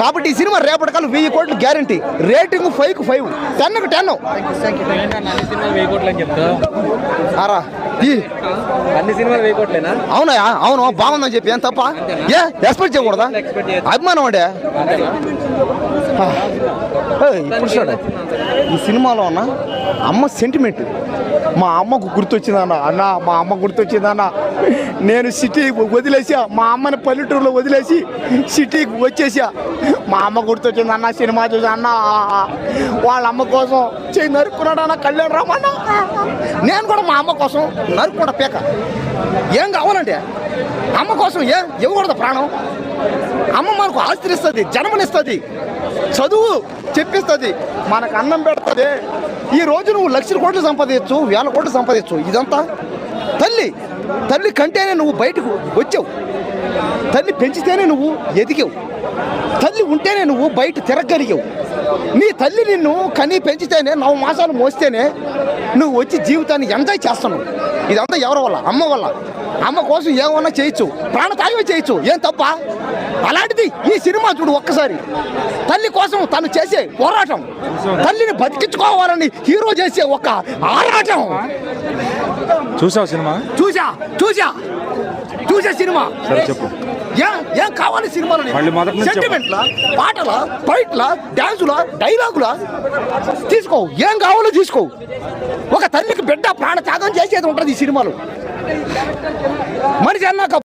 కాబట్టి ఈ సినిమా రేపటి కాలం 1000 కోట్లు గ్యారంటీ. రేటింగ్ 5కు 5, 10కు 10. అరా అన్ని సినిమాలు 1000 కోట్లేనా? అవునా? అవును, బాగుందని చెప్పి ఏం తప్ప? ఎక్స్పెక్ట్ చేయకూడదా? అభిమానం అంటే ఇప్పుడు చూడ ఈ సినిమాలో ఉన్న అమ్మ సెంటిమెంట్. మా అమ్మకు గుర్తొచ్చిందన్న. అన్న మా అమ్మ గుర్తొచ్చిందన్న. నేను సిటీ వదిలేసా, మా అమ్మని పల్లెటూరులో వదిలేసి సిటీకి వచ్చేసా. మా అమ్మ గుర్తొచ్చిందన్న. సినిమా చూసా అన్న. వాళ్ళ అమ్మ కోసం చేయి నరుక్కున్నాడు అన్న కళ్యాణ రామన్న. నేను కూడా మా అమ్మ కోసం నరుక్కుండా పేక. ఏం కావాలంటే అమ్మ కోసం ఇవ్వకూడదు ప్రాణం. అమ్మ మనకు ఆస్తినిస్తుంది, జన్మనిస్తుంది, చదువు చెప్పిస్తుంది, మనకు అన్నం పెడుతుంది. ఈ రోజు నువ్వు 1,00,000 కోట్లు సంపాదించు, 1,000 కోట్లు సంపాదించు. ఇదంతా తల్లి కంటేనే నువ్వు బయటకు వచ్చావు. తల్లి పెంచితేనే నువ్వు ఎదిగావు. తల్లి ఉంటేనే నువ్వు బయట తిరగలిగావు. నీ తల్లి నిన్ను కనీ పెంచితేనే 9 మాసాలు మోస్తేనే నువ్వు వచ్చి జీవితాన్ని ఎంజాయ్ చేస్తున్నావు. ఇదంతా ఎవరి వల్ల? అమ్మ వల్ల. అమ్మ కోసం ఏమన్నా చేయొచ్చు, ప్రాణ త్యాగమే చేయొచ్చు. ఏం తప్ప? అలాంటిది ఈ సినిమా చూడు ఒక్కసారి. తల్లి కోసం తను చేసే పోరాటం, తల్లిని బతికించుకోవాలని హీరో చేసే ఒక ఆరాటం. చూసావు సినిమా? చూసే సినిమా. చెప్పు, ఏం కావాలి సినిమాలో? సెంటిమెంట్లా, పాటలా, ఫైట్లా, డాన్సులా, డైలాగులా? తీసుకో, ఏం కావాలో తీసుకో. ఒక తల్లికి బిడ్డ ప్రాణ త్యాగం చేసేది ఉంటుంది ఈ సినిమాలో. మనిషి అన్నాక